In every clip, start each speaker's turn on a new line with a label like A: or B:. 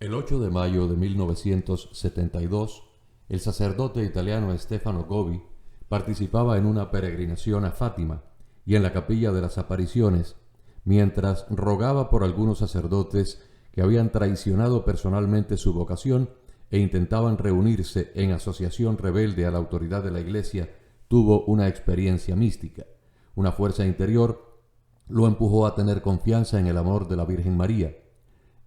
A: El 8 de mayo de 1972, el sacerdote italiano Stefano Gobi participaba en una peregrinación a Fátima y en la Capilla de las Apariciones, mientras rogaba por algunos sacerdotes que habían traicionado personalmente su vocación e intentaban reunirse en asociación rebelde a la autoridad de la Iglesia. Tuvo una experiencia mística. Una fuerza interior lo empujó a tener confianza en el amor de la Virgen María.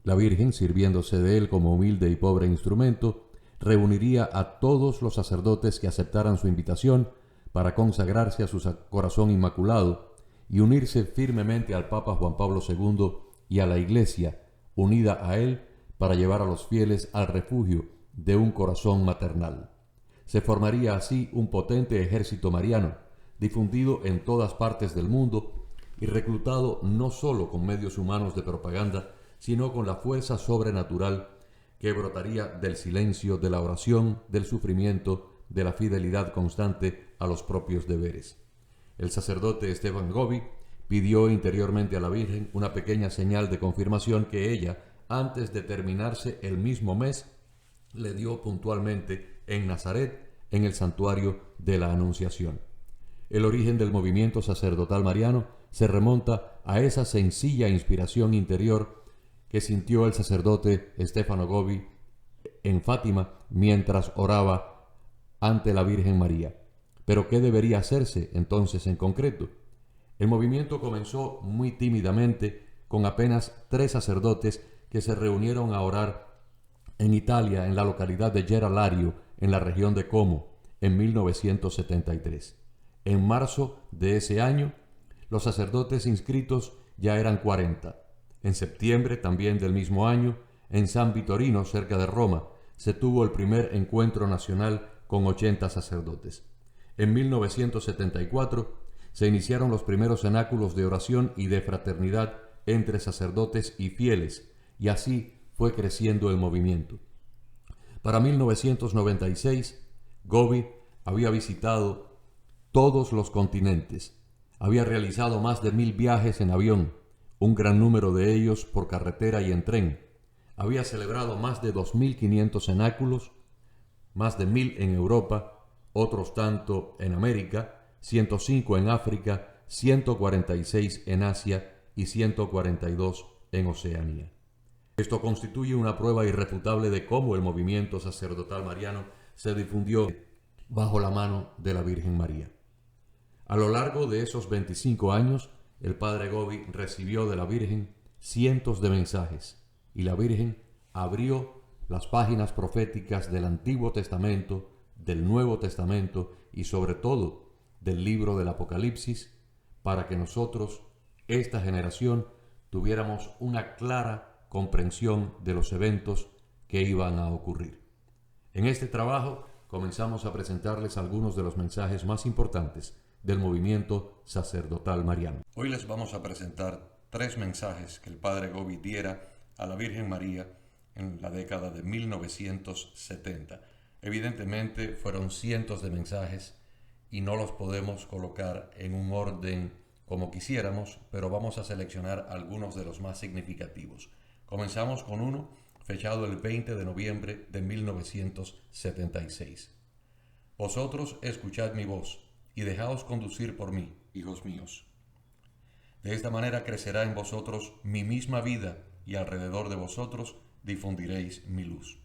A: La Virgen, sirviéndose de él como humilde y pobre instrumento, reuniría a todos los sacerdotes que aceptaran su invitación para consagrarse a su corazón inmaculado y unirse firmemente al Papa Juan Pablo II y a la Iglesia, unida a él, para llevar a los fieles al refugio de un corazón maternal. Se formaría así un potente ejército mariano, difundido en todas partes del mundo y reclutado no solo con medios humanos de propaganda, sino con la fuerza sobrenatural que brotaría del silencio, de la oración, del sufrimiento, de la fidelidad constante a los propios deberes. El sacerdote Stefano Gobi pidió interiormente a la Virgen una pequeña señal de confirmación que ella, antes de terminarse el mismo mes, le dio puntualmente en Nazaret, en el santuario de la Anunciación. El origen del movimiento sacerdotal mariano se remonta a esa sencilla inspiración interior que sintió el sacerdote Stefano Gobi en Fátima mientras oraba ante la Virgen María. Pero ¿qué debería hacerse entonces en concreto? El movimiento comenzó muy tímidamente, con apenas 3 sacerdotes que se reunieron a orar en Italia, en la localidad de Geralario, en la región de Como, en 1973. En marzo de ese año, los sacerdotes inscritos ya eran 40. En septiembre también del mismo año, en San Vittorino, cerca de Roma, se tuvo el primer encuentro nacional con 80 sacerdotes. En 1974 se iniciaron los primeros cenáculos de oración y de fraternidad entre sacerdotes y fieles, y así fue creciendo el movimiento. Para 1996, Gobi había visitado todos los continentes, había realizado más de 1000 viajes en avión, un gran número de ellos por carretera y en tren. Había celebrado más de 2500 cenáculos, más de 1000 en Europa, otros tanto en América, 105 en África, 146 en Asia y 142 en Oceanía. Esto constituye una prueba irrefutable de cómo el movimiento sacerdotal mariano se difundió bajo la mano de la Virgen María. A lo largo de esos 25 años, el padre Gobi recibió de la Virgen cientos de mensajes y la Virgen abrió las páginas proféticas del Antiguo Testamento, del Nuevo Testamento y sobre todo del libro del Apocalipsis para que nosotros, esta generación, tuviéramos una clara comprensión de los eventos que iban a ocurrir. En este trabajo comenzamos a presentarles algunos de los mensajes más importantes del movimiento sacerdotal mariano. Hoy les vamos a presentar 3 mensajes que el padre Gobi diera a la Virgen María en la década de 1970. Evidentemente fueron cientos de mensajes y no los podemos colocar en un orden como quisiéramos, pero vamos a seleccionar algunos de los más significativos. Comenzamos con uno fechado el 20 de noviembre de 1976. Vosotros escuchad mi voz y dejaos conducir por mí, hijos míos. De esta manera crecerá en vosotros mi misma vida y alrededor de vosotros difundiréis mi luz.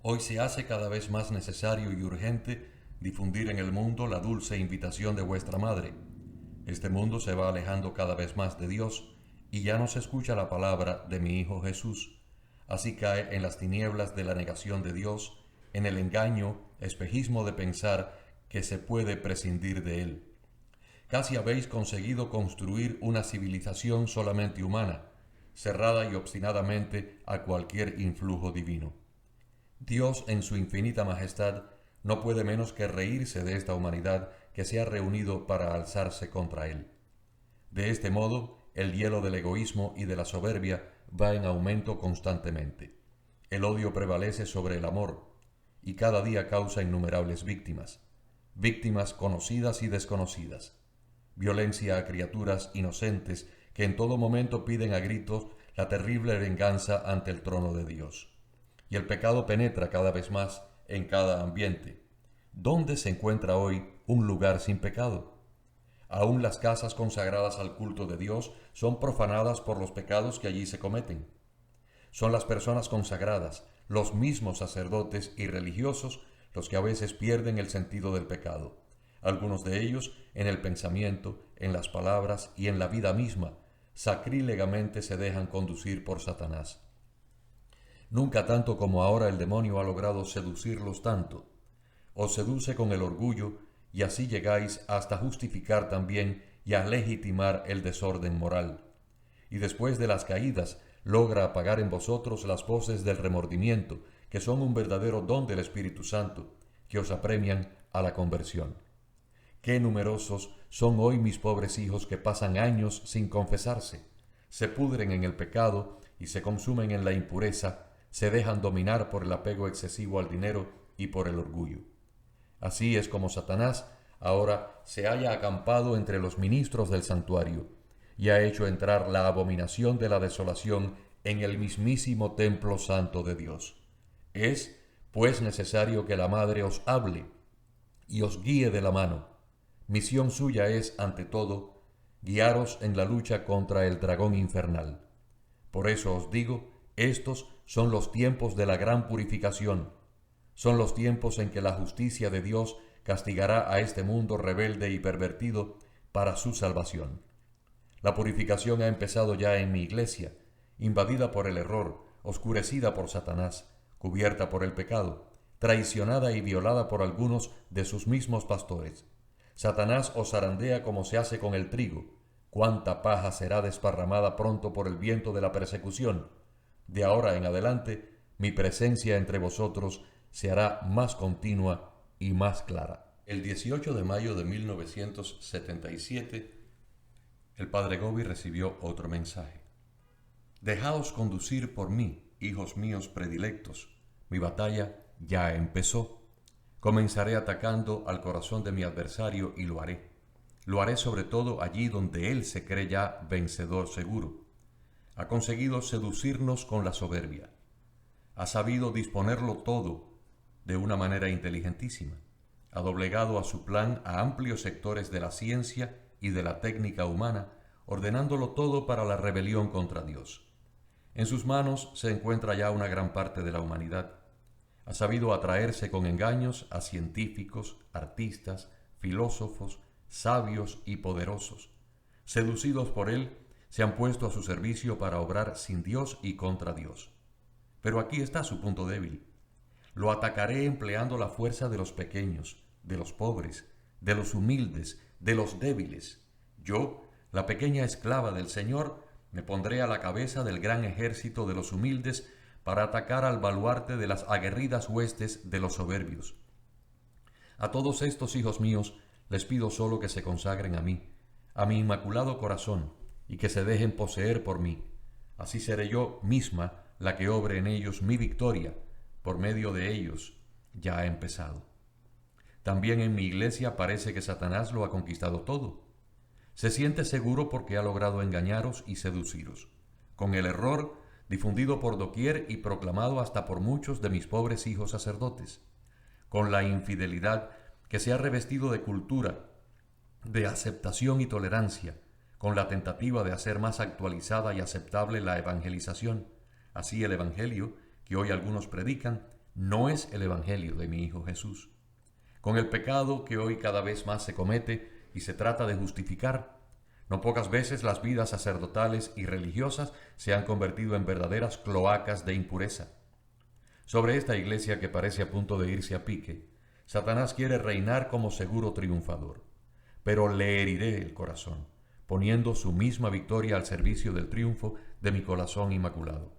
A: Hoy se hace cada vez más necesario y urgente difundir en el mundo la dulce invitación de vuestra Madre. Este mundo se va alejando cada vez más de Dios y ya no se escucha la palabra de mi Hijo Jesús. Así cae en las tinieblas de la negación de Dios, en el engaño, espejismo de pensar que se puede prescindir de Él. Casi habéis conseguido construir una civilización solamente humana, cerrada y obstinadamente a cualquier influjo divino. Dios, en su infinita majestad, no puede menos que reírse de esta humanidad que se ha reunido para alzarse contra Él. De este modo, el hielo del egoísmo y de la soberbia va en aumento constantemente. El odio prevalece sobre el amor, y cada día causa innumerables víctimas conocidas y desconocidas. Violencia a criaturas inocentes que en todo momento piden a gritos la terrible venganza ante el trono de Dios. Y el pecado penetra cada vez más en cada ambiente. ¿Dónde se encuentra hoy un lugar sin pecado? Aún las casas consagradas al culto de Dios son profanadas por los pecados que allí se cometen. Son las personas consagradas, los mismos sacerdotes y religiosos, los que a veces pierden el sentido del pecado. Algunos de ellos, en el pensamiento, en las palabras y en la vida misma, sacrílegamente se dejan conducir por Satanás. Nunca tanto como ahora el demonio ha logrado seducirlos tanto. Os seduce con el orgullo y así llegáis hasta justificar también y a legitimar el desorden moral. Y después de las caídas logra apagar en vosotros las voces del remordimiento, que son un verdadero don del Espíritu Santo, que os apremian a la conversión. Qué numerosos son hoy mis pobres hijos que pasan años sin confesarse, se pudren en el pecado y se consumen en la impureza, se dejan dominar por el apego excesivo al dinero y por el orgullo. Así es como Satanás ahora se halla acampado entre los ministros del santuario y ha hecho entrar la abominación de la desolación en el mismísimo templo santo de Dios. Es, pues, necesario que la Madre os hable y os guíe de la mano. Misión suya es, ante todo, guiaros en la lucha contra el dragón infernal. Por eso os digo, estos son los tiempos de la gran purificación. Son los tiempos en que la justicia de Dios castigará a este mundo rebelde y pervertido para su salvación. La purificación ha empezado ya en mi iglesia, invadida por el error, oscurecida por Satanás, cubierta por el pecado, traicionada y violada por algunos de sus mismos pastores. Satanás os zarandea como se hace con el trigo. Cuánta paja será desparramada pronto por el viento de la persecución. De ahora en adelante, mi presencia entre vosotros se hará más continua y más clara. El 18 de mayo de 1977, el padre Gobi recibió otro mensaje. Dejaos conducir por mí, hijos míos predilectos. Mi batalla ya empezó. Comenzaré atacando al corazón de mi adversario y lo haré. Lo haré sobre todo allí donde él se cree ya vencedor seguro. Ha conseguido seducirnos con la soberbia. Ha sabido disponerlo todo de una manera inteligentísima. Ha doblegado a su plan a amplios sectores de la ciencia y de la técnica humana, ordenándolo todo para la rebelión contra Dios. En sus manos se encuentra ya una gran parte de la humanidad. Ha sabido atraerse con engaños a científicos, artistas, filósofos, sabios y poderosos. Seducidos por él, se han puesto a su servicio para obrar sin Dios y contra Dios. Pero aquí está su punto débil. Lo atacaré empleando la fuerza de los pequeños, de los pobres, de los humildes, de los débiles. Yo, la pequeña esclava del Señor, me pondré a la cabeza del gran ejército de los humildes para atacar al baluarte de las aguerridas huestes de los soberbios. A todos estos hijos míos les pido solo que se consagren a mí, a mi inmaculado corazón, y que se dejen poseer por mí. Así seré yo misma la que obre en ellos mi victoria. Por medio de ellos ya ha empezado. También en mi iglesia parece que Satanás lo ha conquistado todo. Se siente seguro porque ha logrado engañaros y seduciros, con el error difundido por doquier y proclamado hasta por muchos de mis pobres hijos sacerdotes, con la infidelidad que se ha revestido de cultura, de aceptación y tolerancia, con la tentativa de hacer más actualizada y aceptable la evangelización. Así el evangelio que hoy algunos predican no es el evangelio de mi Hijo Jesús. Con el pecado que hoy cada vez más se comete y se trata de justificar, no pocas veces las vidas sacerdotales y religiosas se han convertido en verdaderas cloacas de impureza. Sobre esta iglesia que parece a punto de irse a pique, Satanás quiere reinar como seguro triunfador, pero le heriré el corazón, poniendo su misma victoria al servicio del triunfo de mi corazón inmaculado.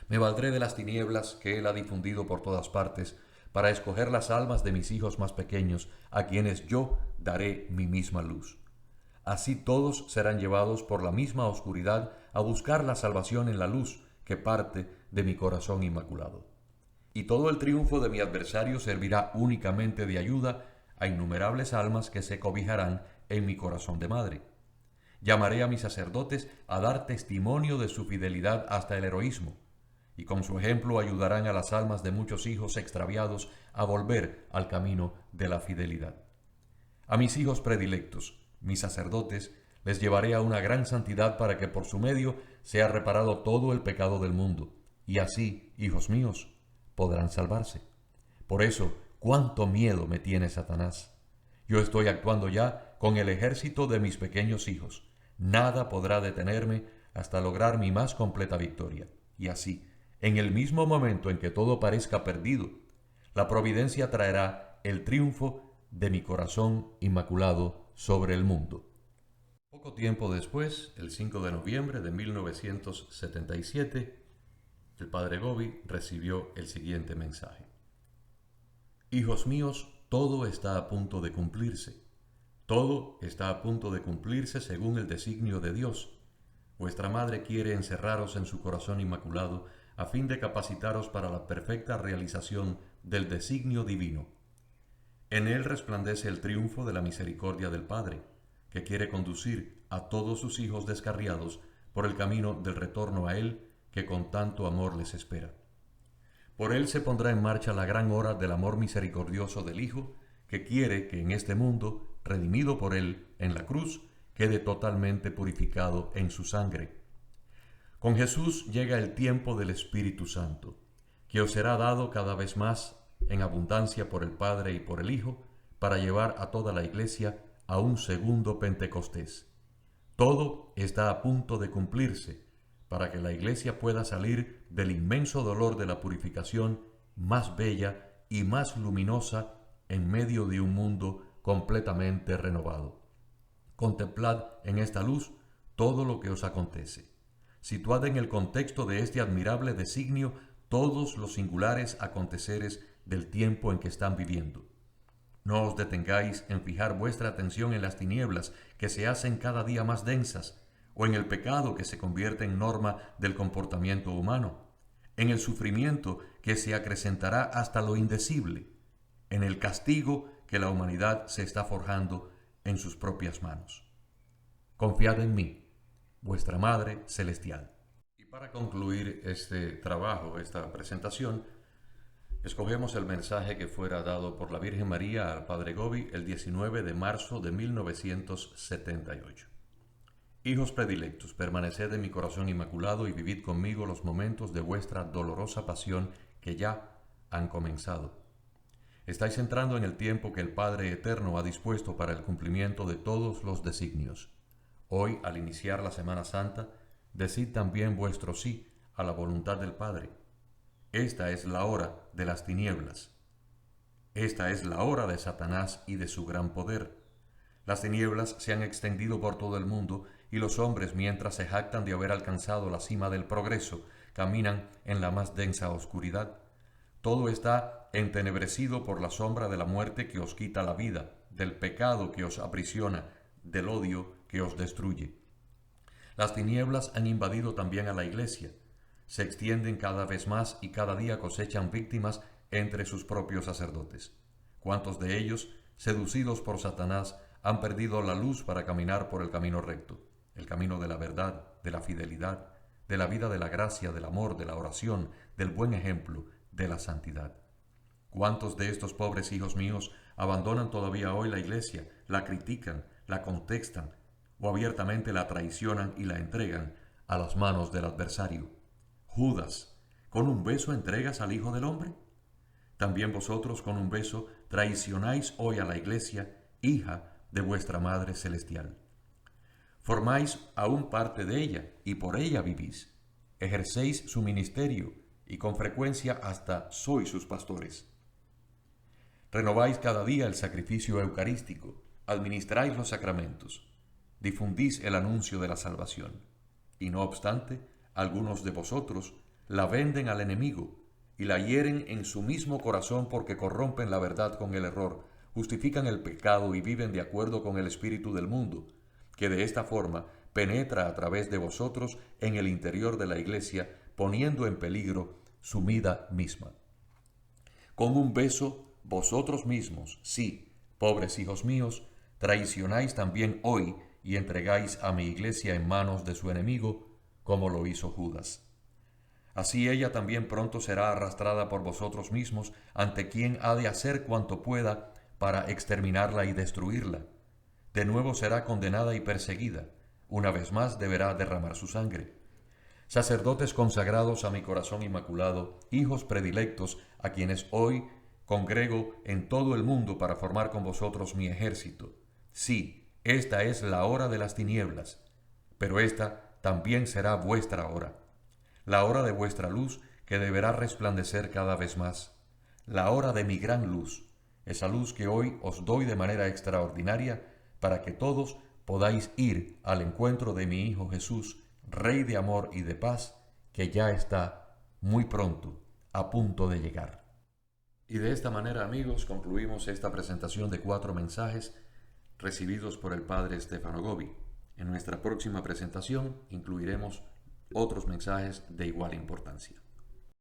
A: Me valdré de las tinieblas que él ha difundido por todas partes para escoger las almas de mis hijos más pequeños, a quienes yo daré mi misma luz. Así todos serán llevados por la misma oscuridad a buscar la salvación en la luz que parte de mi corazón inmaculado. Y todo el triunfo de mi adversario servirá únicamente de ayuda a innumerables almas que se cobijarán en mi corazón de madre. Llamaré a mis sacerdotes a dar testimonio de su fidelidad hasta el heroísmo, y con su ejemplo ayudarán a las almas de muchos hijos extraviados a volver al camino de la fidelidad. A mis hijos predilectos, mis sacerdotes, les llevaré a una gran santidad para que por su medio sea reparado todo el pecado del mundo, y así, hijos míos, podrán salvarse. Por eso, cuánto miedo me tiene Satanás. Yo estoy actuando ya con el ejército de mis pequeños hijos. Nada podrá detenerme hasta lograr mi más completa victoria. Y así, en el mismo momento en que todo parezca perdido, la providencia traerá el triunfo de mi corazón inmaculado sobre el mundo. Poco tiempo después, el 5 de noviembre de 1977, el padre Gobi recibió el siguiente mensaje. Hijos míos, todo está a punto de cumplirse. Todo está a punto de cumplirse según el designio de Dios. Vuestra madre quiere encerraros en su corazón inmaculado a fin de capacitaros para la perfecta realización del designio divino. En él resplandece el triunfo de la misericordia del Padre, que quiere conducir a todos sus hijos descarriados por el camino del retorno a Él que con tanto amor les espera. Por Él se pondrá en marcha la gran hora del amor misericordioso del Hijo, que quiere que en este mundo, redimido por Él en la cruz, quede totalmente purificado en su sangre. Con Jesús llega el tiempo del Espíritu Santo, que os será dado cada vez más en abundancia por el Padre y por el Hijo, para llevar a toda la Iglesia a un segundo Pentecostés. Todo está a punto de cumplirse para que la Iglesia pueda salir del inmenso dolor de la purificación más bella y más luminosa en medio de un mundo completamente renovado. Contemplad en esta luz todo lo que os acontece. Situad en el contexto de este admirable designio todos los singulares aconteceres del tiempo en que están viviendo. No os detengáis en fijar vuestra atención en las tinieblas que se hacen cada día más densas, o en el pecado que se convierte en norma del comportamiento humano, en el sufrimiento que se acrecentará hasta lo indecible, en el castigo que la humanidad se está forjando en sus propias manos. Confiad en mí, vuestra Madre Celestial. Y para concluir este trabajo, esta presentación, escogemos el mensaje que fuera dado por la Virgen María al Padre Gobi el 19 de marzo de 1978. Hijos predilectos, permaneced en mi corazón inmaculado y vivid conmigo los momentos de vuestra dolorosa pasión que ya han comenzado. Estáis entrando en el tiempo que el Padre Eterno ha dispuesto para el cumplimiento de todos los designios. Hoy, al iniciar la Semana Santa, decid también vuestro sí a la voluntad del Padre. Esta es la hora de las tinieblas. Esta es la hora de Satanás y de su gran poder. Las tinieblas se han extendido por todo el mundo y los hombres, mientras se jactan de haber alcanzado la cima del progreso, caminan en la más densa oscuridad. Todo está entenebrecido por la sombra de la muerte que os quita la vida, del pecado que os aprisiona, del odio que os destruye. Las tinieblas han invadido también a la Iglesia. Se extienden cada vez más y cada día cosechan víctimas entre sus propios sacerdotes. ¿Cuántos de ellos, seducidos por Satanás, han perdido la luz para caminar por el camino recto, el camino de la verdad, de la fidelidad, de la vida de la gracia, del amor, de la oración, del buen ejemplo, de la santidad? ¿Cuántos de estos pobres hijos míos abandonan todavía hoy la Iglesia, la critican, la contestan o abiertamente la traicionan y la entregan a las manos del adversario? Judas, ¿con un beso entregas al Hijo del Hombre? También vosotros con un beso traicionáis hoy a la Iglesia, hija de vuestra Madre Celestial. Formáis aún parte de ella y por ella vivís. Ejercéis su ministerio y con frecuencia hasta sois sus pastores. Renováis cada día el sacrificio eucarístico, administráis los sacramentos, difundís el anuncio de la salvación. Y no obstante, algunos de vosotros la venden al enemigo y la hieren en su mismo corazón porque corrompen la verdad con el error, justifican el pecado y viven de acuerdo con el espíritu del mundo, que de esta forma penetra a través de vosotros en el interior de la Iglesia, poniendo en peligro su vida misma. Con un beso, vosotros mismos, sí, pobres hijos míos, traicionáis también hoy y entregáis a mi iglesia en manos de su enemigo, como lo hizo Judas. Así ella también pronto será arrastrada por vosotros mismos, ante quien ha de hacer cuanto pueda para exterminarla y destruirla. De nuevo será condenada y perseguida, una vez más deberá derramar su sangre. Sacerdotes consagrados a mi corazón inmaculado, hijos predilectos, a quienes hoy congrego en todo el mundo para formar con vosotros mi ejército. Sí, esta es la hora de las tinieblas, pero esta también será vuestra hora, la hora de vuestra luz que deberá resplandecer cada vez más, la hora de mi gran luz, esa luz que hoy os doy de manera extraordinaria para que todos podáis ir al encuentro de mi Hijo Jesús, Rey de amor y de paz, que ya está muy pronto, a punto de llegar. Y de esta manera, amigos, concluimos esta presentación de 4 mensajes recibidos por el Padre Stefano Gobbi. En nuestra próxima presentación incluiremos otros mensajes de igual importancia.